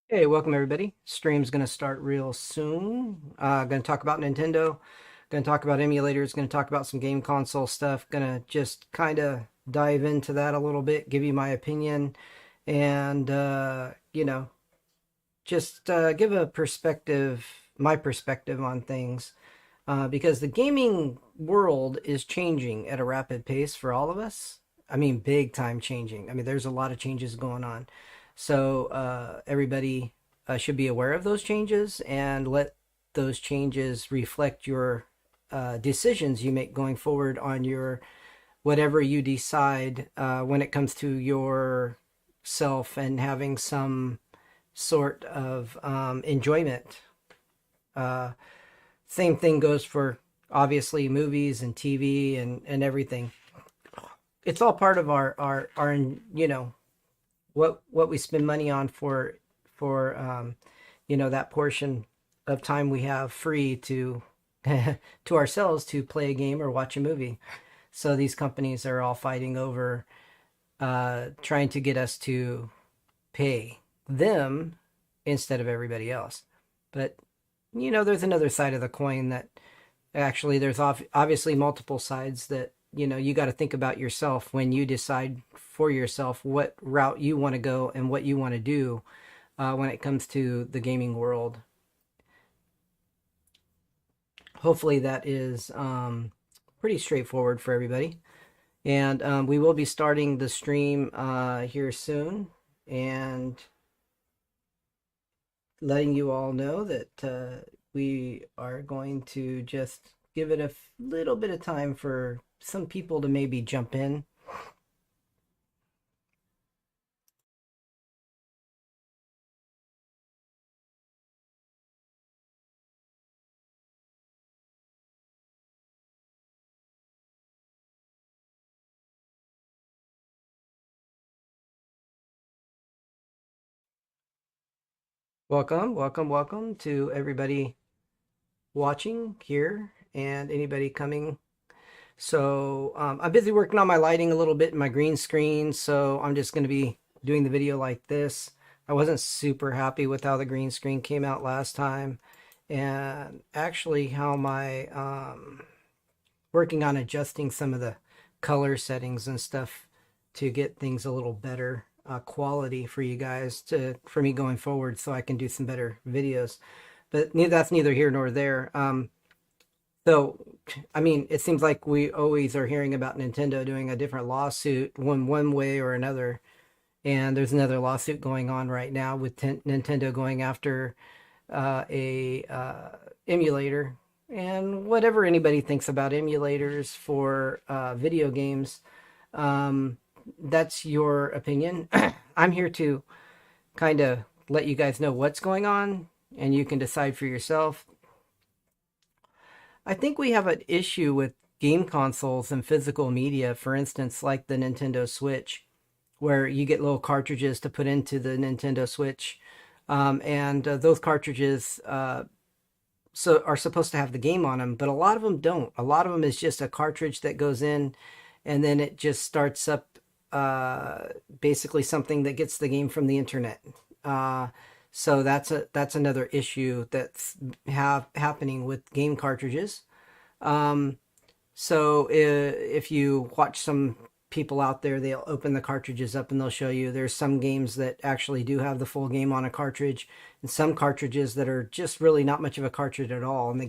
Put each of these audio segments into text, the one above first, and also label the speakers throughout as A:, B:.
A: Hey, welcome everybody. Stream's going to start real soon. Going to talk about Nintendo, going to talk about emulators, going to talk about some game console stuff, going to just kind of dive into that a little bit, give you my opinion, and, just give a perspective, my perspective on things. Because the gaming world is changing at a rapid pace for all of us. I mean, big time changing. I mean, there's a lot of changes going on. So everybody should be aware of those changes and let those changes reflect your decisions you make going forward on your whatever you decide when it comes to your self and having some sort of enjoyment. Uh, Same thing goes for obviously movies and TV and everything. It's all part of our what we spend money on for that portion of time we have free to to ourselves to play a game or watch a movie. So these companies are all fighting over trying to get us to pay them instead of everybody else. But there's another side of the coin that actually there's obviously multiple sides that you got to think about yourself when you decide for yourself what route you want to go and what you want to do when it comes to the gaming world. Hopefully that is pretty straightforward for everybody, and we will be starting the stream here soon and letting you all know that we are going to just give it a little bit of time for some people to maybe jump in. Welcome, welcome, welcome to everybody watching here and anybody coming. So I'm busy working on my lighting a little bit in my green screen, so I'm just going to be doing the video like this. I wasn't super happy with how the green screen came out last time, and actually how my working on adjusting some of the color settings and stuff to get things a little better quality for you guys for me going forward, so I can do some better videos. But that's neither here nor there. So, I mean, it seems like we always are hearing about Nintendo doing a different lawsuit one way or another, and there's another lawsuit going on right now with Nintendo going after a emulator. And whatever anybody thinks about emulators for video games, um, that's your opinion. I'm here to kind of let you guys know what's going on, and you can decide for yourself. I think we have an issue with game consoles and physical media, for instance, like the Nintendo Switch, where you get little cartridges to put into the Nintendo Switch. And those cartridges are supposed to have the game on them, but a lot of them don't. A lot of them is just a cartridge that goes in, and then it just starts up basically something that gets the game from the internet. So that's another issue that's happening with game cartridges. Um, so if you watch some people out there, they'll open the cartridges up and they'll show you there's some games that actually do have the full game on a cartridge, and some cartridges that are just really not much of a cartridge at all. And the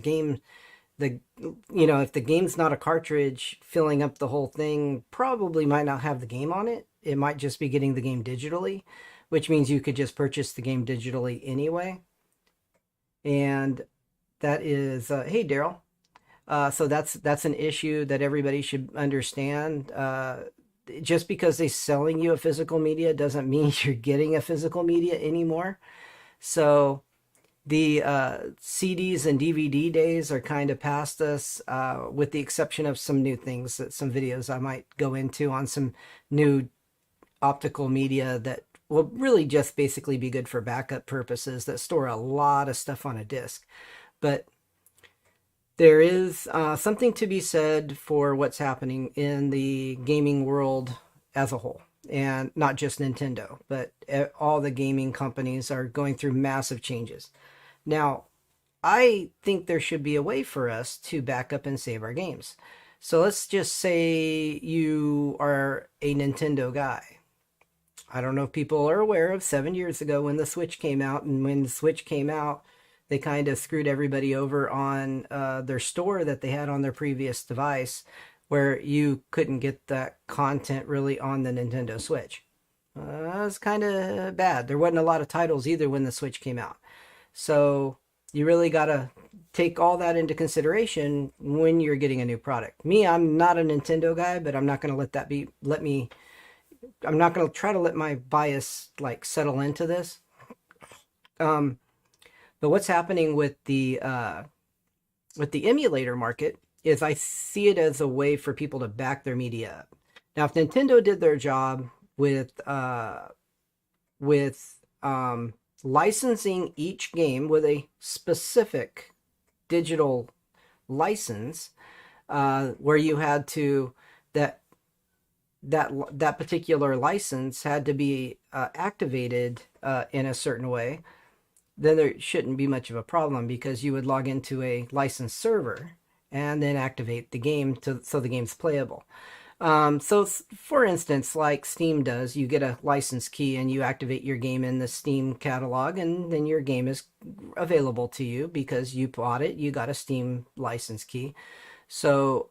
A: if the game's not a cartridge, filling up the whole thing probably might not have the game on it. It might just be getting the game digitally, which means you could just purchase the game digitally anyway. And that is, hey Daryl. So that's an issue that everybody should understand. Just because they're selling you a physical media doesn't mean you're getting a physical media anymore. So the CDs and DVD days are kind of past us, with the exception of some new things, some videos I might go into on some new optical media that will really just basically be good for backup purposes that store a lot of stuff on a disk. But there is something to be said for what's happening in the gaming world as a whole. and not just Nintendo, but all the gaming companies are going through massive changes. Now, I think there should be a way for us to back up and save our games. So let's just say you are a Nintendo guy. I don't know if people are aware of 7 years ago when the Switch came out, and when the Switch came out, they kind of screwed everybody over on their store that they had on their previous device, where you couldn't get that content really on the Nintendo Switch. That was kind of bad. There wasn't a lot of titles either when the Switch came out. So you really got to take all that into consideration when you're getting a new product. Me, I'm not a Nintendo guy, but I'm not going to let that be, I'm not going to try to let my bias like settle into this. But what's happening with the emulator market is I see it as a way for people to back their media up. Now, if Nintendo did their job with licensing each game with a specific digital license, where you had to that particular license had to be activated in a certain way, then there shouldn't be much of a problem, because you would log into a licensed server and then activate the game so the game's playable. So for instance, like Steam does, you get a license key and you activate your game in the Steam catalog, and then your game is available to you because you bought it, you got a Steam license key. So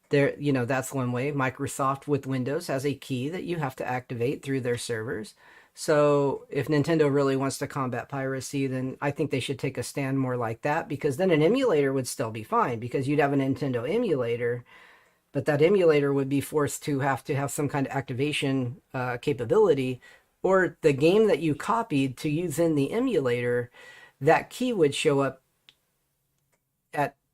A: there, that's one way. Microsoft with Windows has a key that you have to activate through their servers. So if Nintendo really wants to combat piracy, then I think they should take a stand more like that, because then an emulator would still be fine, because you'd have a Nintendo emulator, but that emulator would be forced to have some kind of activation capability, or the game that you copied to use in the emulator, that key would show up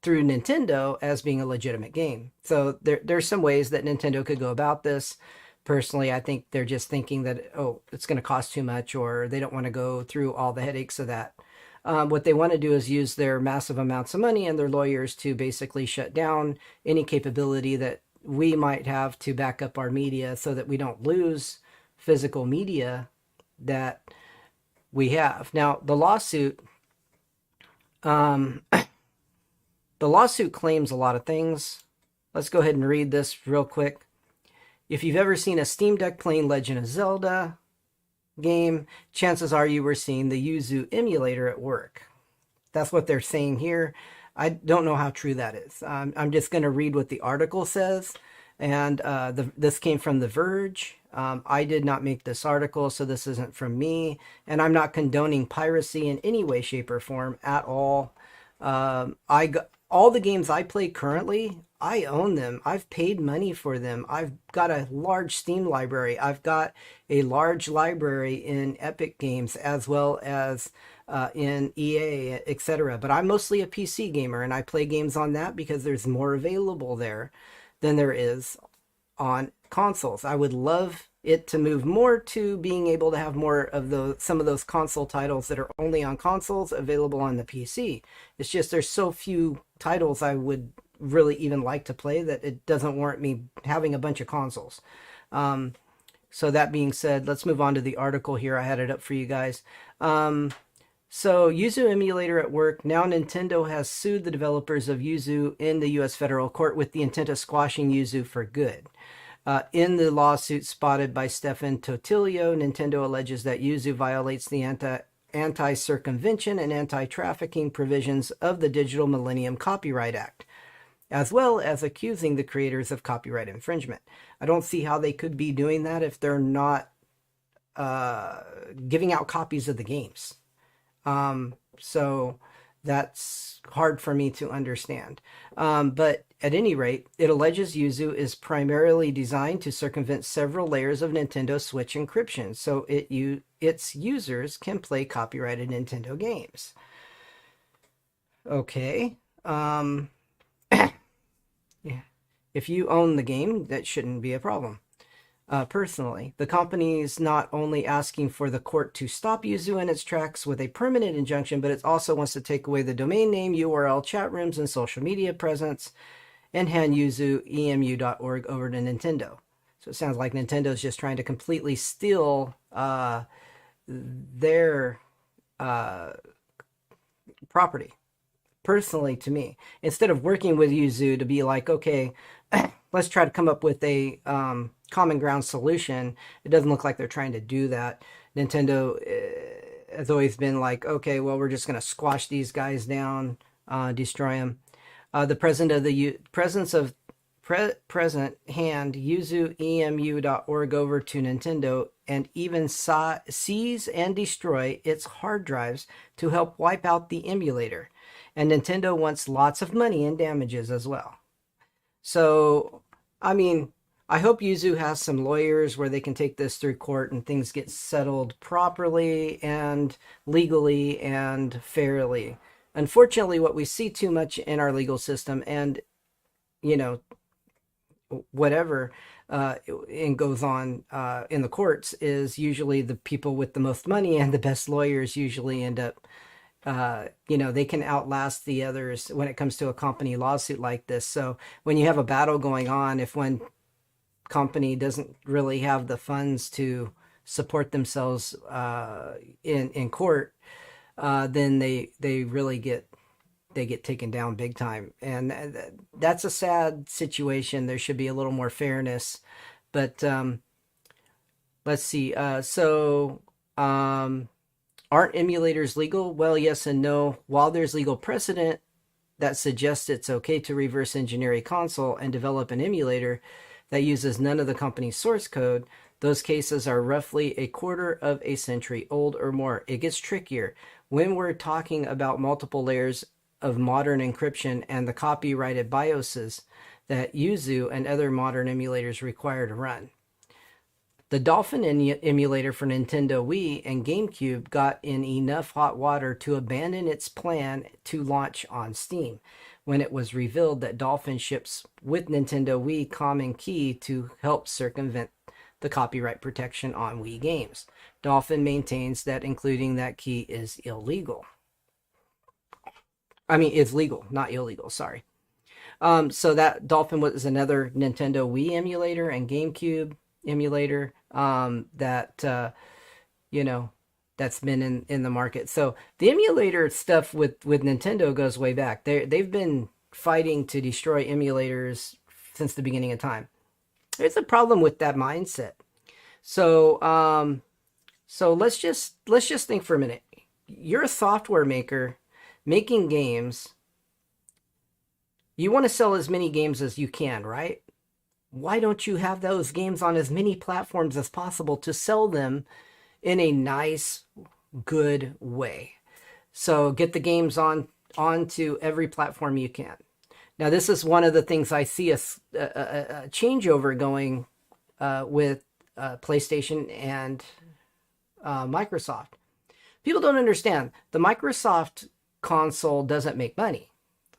A: through Nintendo as being a legitimate game. So there's some ways that Nintendo could go about this. Personally, I think they're just thinking that, oh, it's going to cost too much, or they don't want to go through all the headaches of that. What they want to do is use their massive amounts of money and their lawyers to basically shut down any capability that we might have to back up our media, so that we don't lose physical media that we have. Now, the lawsuit claims a lot of things. Let's go ahead and read this real quick. If you've ever seen a Steam Deck playing Legend of Zelda game, chances are you were seeing the Yuzu emulator at work. That's what they're saying here. I don't know how true that is. I'm just going to read what the article says. And this came from The Verge. I did not make this article, so this isn't from me. And I'm not condoning piracy in any way, shape, or form at all. All the games I play currently, I own them. I've paid money for them. I've got a large Steam library. I've got a large library in Epic Games, as well as in EA, etc. But I'm mostly a PC gamer, and I play games on that because there's more available there than there is on consoles. I would love it to move more to being able to have more of some of those console titles that are only on consoles available on the PC. It's just there's so few titles I would really even like to play that it doesn't warrant me having a bunch of consoles. So that being said, let's move on to the article here. I had it up for you guys. So Yuzu emulator at work. Now Nintendo has sued the developers of Yuzu in the U.S. federal court with the intent of squashing Yuzu for good. In the lawsuit spotted by Stefan Totilio, Nintendo alleges that Yuzu violates the anti-circumvention and anti-trafficking provisions of the Digital Millennium Copyright Act, as well as accusing the creators of copyright infringement. I don't see how they could be doing that if they're not giving out copies of the games. So that's hard for me to understand. But at any rate, it alleges Yuzu is primarily designed to circumvent several layers of Nintendo Switch encryption, so its users can play copyrighted Nintendo games. Okay. Yeah. If you own the game, that shouldn't be a problem. Personally, the company's not only asking for the court to stop Yuzu in its tracks with a permanent injunction, but it also wants to take away the domain name, URL, chat rooms, and social media presence, and hand Yuzu emu.org over to Nintendo. So it sounds like Nintendo's just trying to completely steal their uh, property. Personally, to me, instead of working with Yuzu to be like, okay, let's try to come up with a common ground solution. It doesn't look like they're trying to do that. Nintendo has always been like, okay, well, we're just going to squash these guys down, destroy them. The present hand yuzuemu.org over to Nintendo and even seize and destroy its hard drives to help wipe out the emulator. And Nintendo wants lots of money in damages as well. So, I mean, I hope Yuzu has some lawyers where they can take this through court and things get settled properly and legally and fairly. Unfortunately, what we see too much in our legal system and, you know, whatever and goes on in the courts is usually the people with the most money and the best lawyers usually end up they can outlast the others when it comes to a company lawsuit like this. So when you have a battle going on, if one company doesn't really have the funds to support themselves in court, then they really get taken down big time, and that's a sad situation. There should be a little more fairness, but let's see. Aren't emulators legal? Well, yes and no. While there's legal precedent that suggests it's okay to reverse engineer a console and develop an emulator that uses none of the company's source code, those cases are roughly a quarter of a century old or more. It gets trickier when we're talking about multiple layers of modern encryption and the copyrighted BIOSes that Yuzu and other modern emulators require to run. The Dolphin emulator for Nintendo Wii and GameCube got in enough hot water to abandon its plan to launch on Steam when it was revealed that Dolphin ships with Nintendo Wii common key to help circumvent the copyright protection on Wii games. Dolphin maintains that including that key is illegal. I mean, it's legal, not illegal, sorry. So that Dolphin was another Nintendo Wii emulator and GameCube emulator that's been in the market. So the emulator stuff with Nintendo goes way back. They've been fighting to destroy emulators since the beginning of time. There's a problem with that mindset. So let's just think for a minute. You're a software maker making games. You want to sell as many games as you can, right? Why don't you have those games on as many platforms as possible to sell them in a nice, good way? So get the games onto every platform you can. Now, this is one of the things I see a changeover going with PlayStation and Microsoft. People don't understand. The Microsoft console doesn't make money.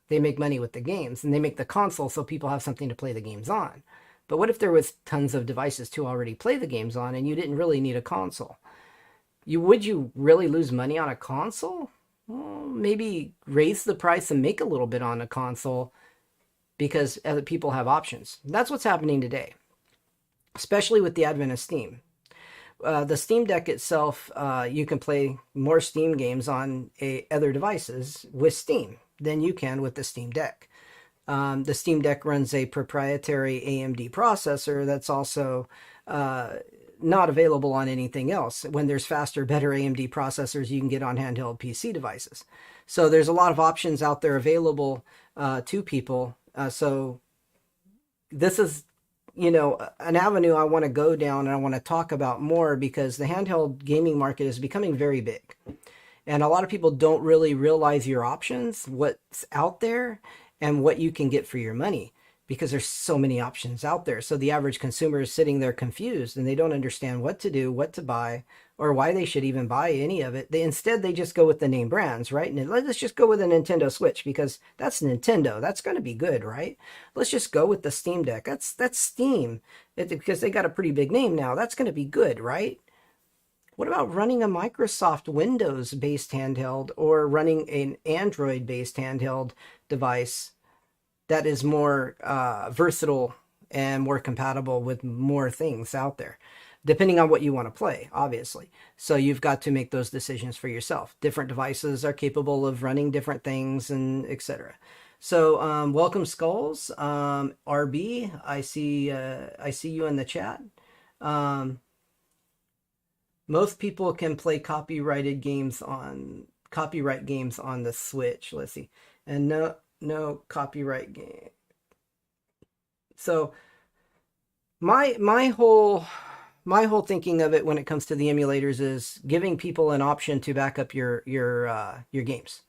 A: They make money with the games, and they make the console so people have something to play the games on. But what if there was tons of devices to already play the games on and you didn't really need a console? Would you really lose money on a console? Well, maybe raise the price and make a little bit on a console because other people have options. That's what's happening today, especially with the advent of Steam. The Steam Deck itself, you can play more Steam games on other devices with Steam than you can with the Steam Deck. The Steam Deck runs a proprietary AMD processor that's also not available on anything else. When there's faster, better AMD processors you can get on handheld PC devices. So there's a lot of options out there available to people. So this is, an avenue I want to go down and I want to talk about more because the handheld gaming market is becoming very big. And a lot of people don't really realize your options, what's out there, and what you can get for your money because there's so many options out there. So the average consumer is sitting there confused and they don't understand what to do, what to buy, or why they should even buy any of it. Instead, they just go with the name brands, right? And let's just go with a Nintendo Switch because that's Nintendo. That's going to be good, right? Let's just go with the Steam Deck. That's Steam because they got a pretty big name now. That's going to be good, right? What about running a Microsoft Windows-based handheld or running an Android-based handheld device that is more versatile and more compatible with more things out there, depending on what you want to play, obviously. So you've got to make those decisions for yourself. Different devices are capable of running different things, and etc. So welcome, Skulls. RB, I see you in the chat. Most people can play copyright games on the Switch. Let's see, and no copyright game. So my whole thinking of it when it comes to the emulators is giving people an option to back up your games.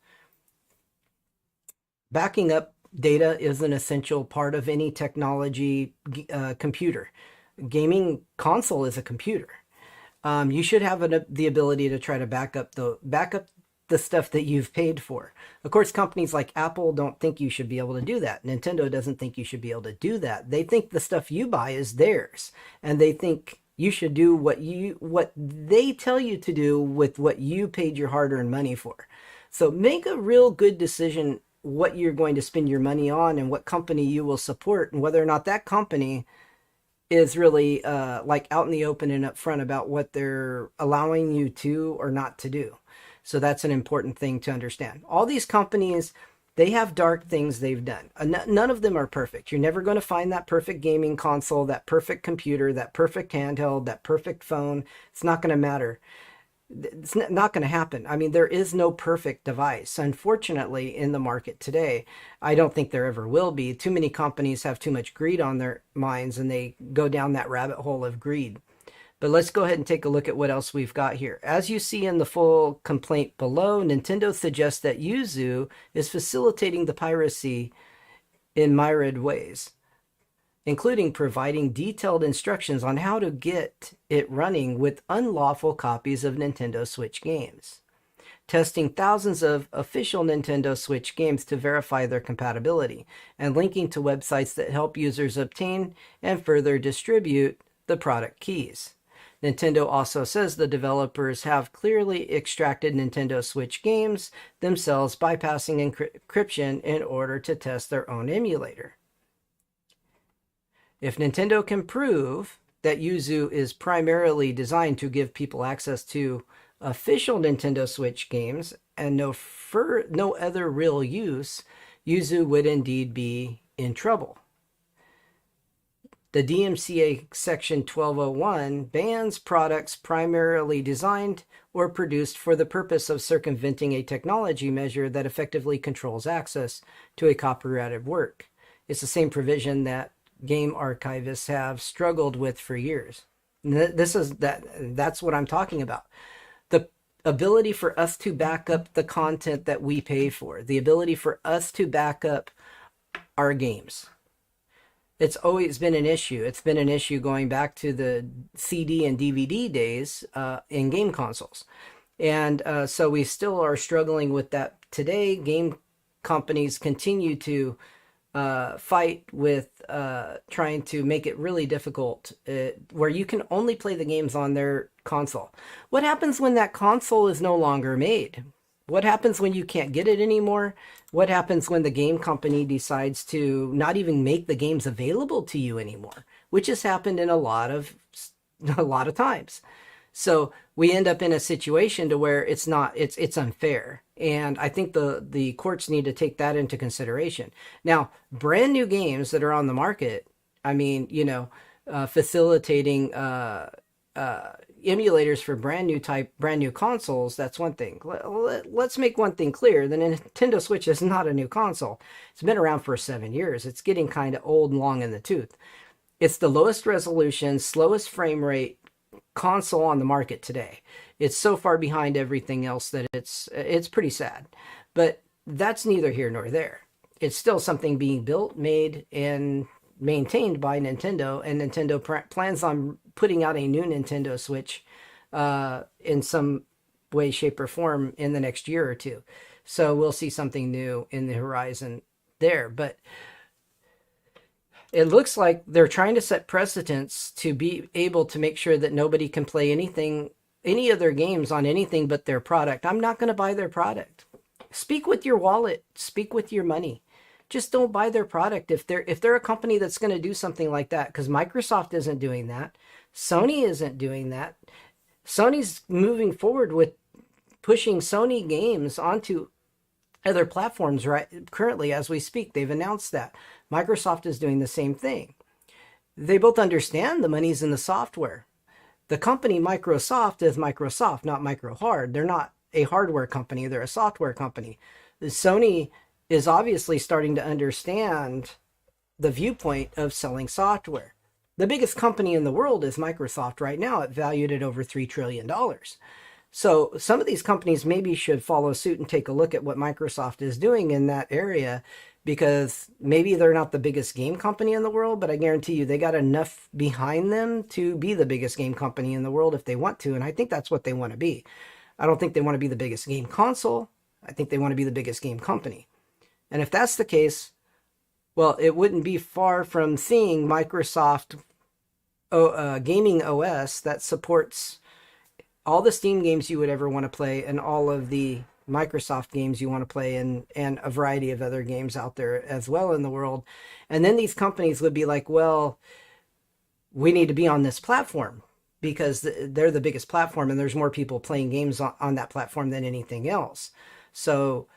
A: Backing up data is an essential part of any technology computer. Gaming console is a computer. You should have the ability to try to back up the stuff that you've paid for. Of course, companies like Apple don't think you should be able to do that. Nintendo doesn't think you should be able to do that. They think the stuff you buy is theirs, and they think you should do what they tell you to do with what you paid your hard-earned money for. So make a real good decision what you're going to spend your money on and what company you will support, and whether or not that company is really like out in the open and upfront about what they're allowing you to or not to do. So that's an important thing to understand. All these companies, they have dark things they've done. None of them are perfect. You're never going to find that perfect gaming console, that perfect computer, that perfect handheld, that perfect phone. It's not going to matter. It's not going to happen. I mean, there is no perfect device. Unfortunately, in the market today, I don't think there ever will be. Too many companies have too much greed on their minds, and they go down that rabbit hole of greed. But let's go ahead and take a look at what else we've got here. As you see in the full complaint below, Nintendo suggests that Yuzu is facilitating the piracy in myriad ways, including providing detailed instructions on how to get it running with unlawful copies of Nintendo Switch games, testing thousands of official Nintendo Switch games to verify their compatibility, and linking to websites that help users obtain and further distribute the product keys. Nintendo also says the developers have clearly extracted Nintendo Switch games themselves, bypassing encryption in order to test their own emulator. If Nintendo can prove that Yuzu is primarily designed to give people access to official Nintendo Switch games and no other real use, Yuzu would indeed be in trouble. The DMCA Section 1201 bans products primarily designed or produced for the purpose of circumventing a technology measure that effectively controls access to a copyrighted work. It's the same provision that game archivists have struggled with for years. That's what I'm talking about. The ability for us to back up the content that we pay for, the ability for us to back up our games. It's always been an issue. It's been an issue going back to the CD and DVD days in game consoles. And so we still are struggling with that today. Game companies continue to fight with trying to make it really difficult where you can only play the games on their console. What happens when that console is no longer made? What happens when you can't get it anymore? What happens when the game company decides to not even make the games available to you anymore? Which has happened in a lot of times. So we end up in a situation to where it's unfair. And I think the courts need to take that into consideration. Now, brand new games that are on the market, I mean, facilitating emulators for brand new consoles, that's one thing. Let's make one thing clear. The Nintendo Switch is not a new console. It's been around for 7 years. It's getting kind of old and long in the tooth. It's the lowest resolution, slowest frame rate console on the market today. It's so far behind everything else that it's pretty sad. But that's neither here nor there. It's still something being built, made, and maintained by Nintendo, and Nintendo plans on putting out a new Nintendo Switch in some way, shape, or form in the next year or two. So we'll see something new in the horizon there. But it looks like they're trying to set precedents to be able to make sure that nobody can play any of their games on anything but their product. I'm not going to buy their product. Speak with your wallet. Speak with your money. just don't buy their product if they're a company that's going to do something like that, because Microsoft isn't doing that. Sony isn't doing that. Sony's moving forward with pushing Sony games onto other platforms right currently as we speak. They've announced that. Microsoft is doing the same thing. They both understand the money's in the software. The company Microsoft is Microsoft, not Microhard. They're not a hardware company, they're a software company. Sony is obviously starting to understand the viewpoint of selling software. The biggest company in the world is Microsoft right now. It's valued at over $3 trillion. So some of these companies maybe should follow suit and take a look at what Microsoft is doing in that area, because maybe they're not the biggest game company in the world, but I guarantee you they got enough behind them to be the biggest game company in the world if they want to. And I think that's what they want to be. I don't think they want to be the biggest game console. I think they want to be the biggest game company. And if that's the case, well, it wouldn't be far from seeing Microsoft gaming OS that supports all the Steam games you would ever want to play and all of the Microsoft games you want to play, and a variety of other games out there as well in the world. And then these companies would be like, well, we need to be on this platform because they're the biggest platform and there's more people playing games on that platform than anything else. So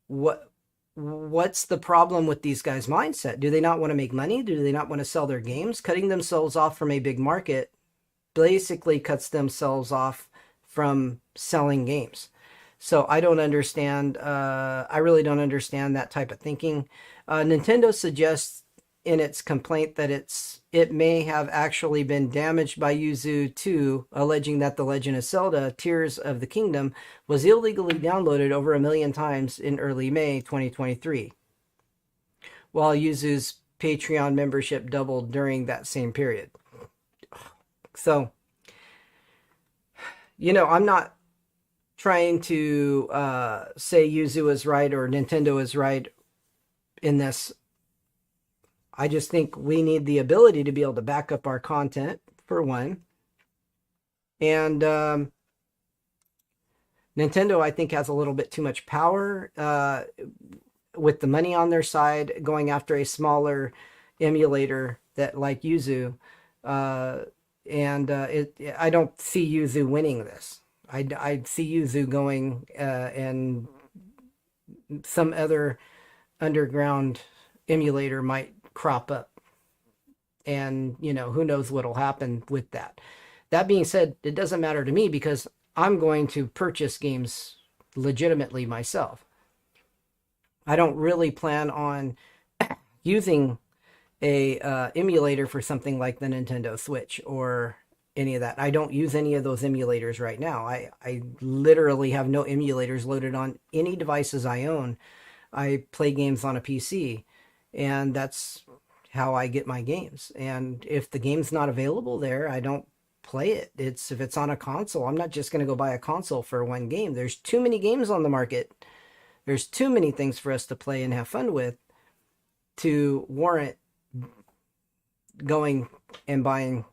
A: what's the problem with these guys' mindset? Do they not want to make money? Do they not want to sell their games? Cutting themselves off from a big market basically cuts themselves off from selling games. So I don't understand. I really don't understand that type of thinking. Nintendo suggests in its complaint that it may have actually been damaged by Yuzu 2, alleging that The Legend of Zelda Tears of the Kingdom was illegally downloaded over 1 million times in early May 2023, while Yuzu's Patreon membership doubled during that same period. So, I'm not trying to say Yuzu is right or Nintendo is right in this. I just think we need the ability to be able to back up our content, for one. And Nintendo, I think, has a little bit too much power with the money on their side, going after a smaller emulator that like Yuzu. I don't see Yuzu winning this. I see Yuzu going and some other underground emulator might crop up. And, who knows what'll happen with that. That being said, it doesn't matter to me because I'm going to purchase games legitimately myself. I don't really plan on using a emulator for something like the Nintendo Switch or any of that. I don't use any of those emulators right now. I literally have no emulators loaded on any devices I own. I play games on a PC, and that's how I get my games. And if the game's not available there, I don't play it. If it's on a console, I'm not just going to go buy a console for one game. There's too many games on the market. There's too many things for us to play and have fun with to warrant going and buying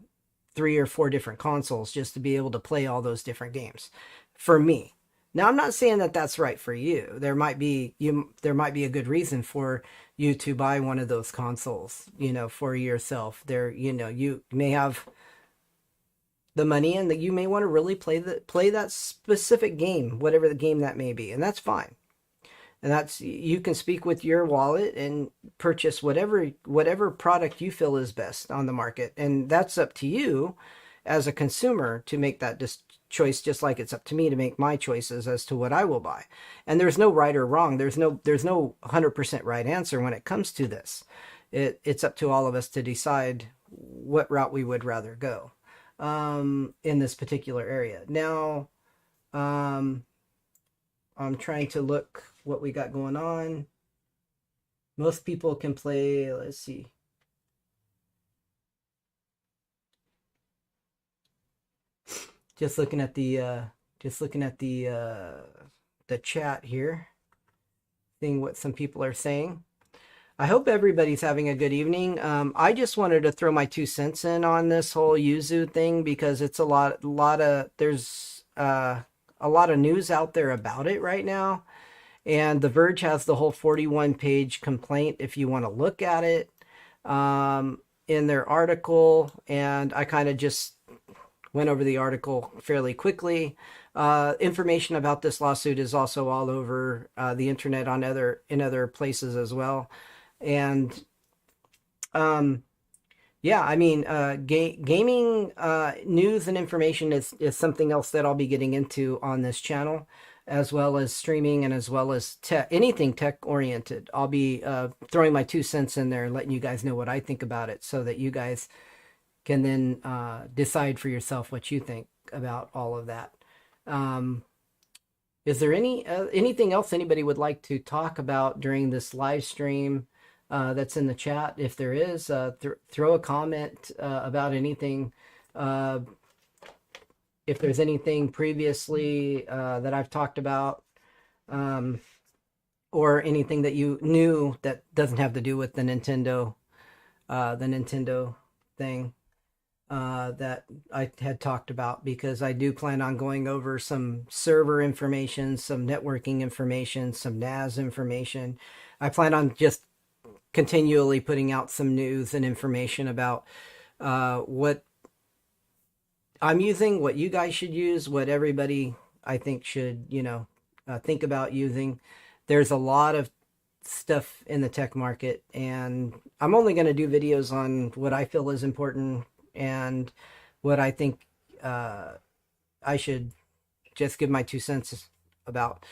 A: 3 or 4 different consoles just to be able to play all those different games. For me. Now, I'm not saying that that's right for you. There might be a good reason for you to buy one of those consoles, for yourself. You may have the money and that you may want to really play that specific game, whatever the game that may be, and that's fine. And you can speak with your wallet and purchase whatever product you feel is best on the market, and that's up to you as a consumer to make that choice, just like it's up to me to make my choices as to what I will buy. And there's no right or wrong. There's no 100% right answer when it comes to this. It's up to all of us to decide what route we would rather go in this particular area. Now, I'm trying to look what we got going on. Most people can play, let's see. Just looking at the chat here, seeing what some people are saying. I hope everybody's having a good evening. I just wanted to throw my 2 cents in on this whole Yuzu thing because it's there's a lot of news out there about it right now, And The Verge has the whole 41-page complaint if you want to look at it in their article. And I kind of just went over the article fairly quickly. Information about this lawsuit is also all over the internet on in other places as well. And yeah, I mean, gaming news and information is something else that I'll be getting into on this channel, as well as streaming and as well as anything tech oriented. I'll be throwing my 2 cents in there and letting you guys know what I think about it, so that you guys can then decide for yourself what you think about all of that. Is there anything else anybody would like to talk about during this live stream that's in the chat? If there is, throw a comment about anything. If there's anything previously that I've talked about, or anything that you knew that doesn't have to do with the Nintendo thing that I had talked about, because I do plan on going over some server information, some networking information, some NAS information. I plan on just continually putting out some news and information about what I'm using, what you guys should use, what everybody I think should, think about using. There's a lot of stuff in the tech market, and I'm only going to do videos on what I feel is important and what I think I should just give my 2 cents about.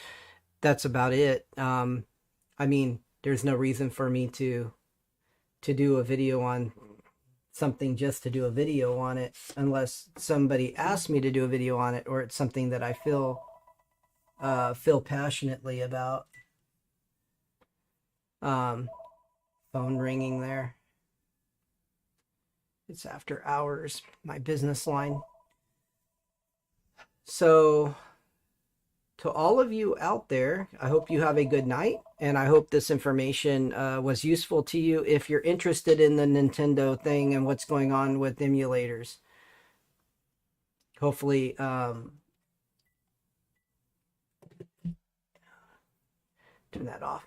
A: That's about it. I mean, there's no reason for me to do a video on something just to do a video on it, unless somebody asks me to do a video on it, or it's something that I feel passionately about. Phone ringing there. It's after hours, my business line. So to all of you out there, I hope you have a good night, and I hope this information was useful to you if you're interested in the Nintendo thing and what's going on with emulators. Hopefully, turn that off.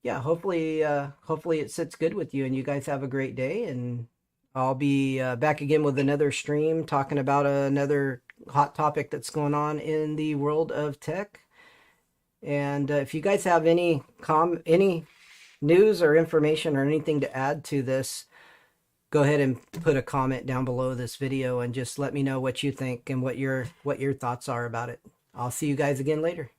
A: Yeah, hopefully it sits good with you, and you guys have a great day. And I'll be back again with another stream talking about another hot topic that's going on in the world of tech. And if you guys have any news or information or anything to add to this, go ahead and put a comment down below this video and just let me know what you think and what your thoughts are about it. I'll see you guys again later.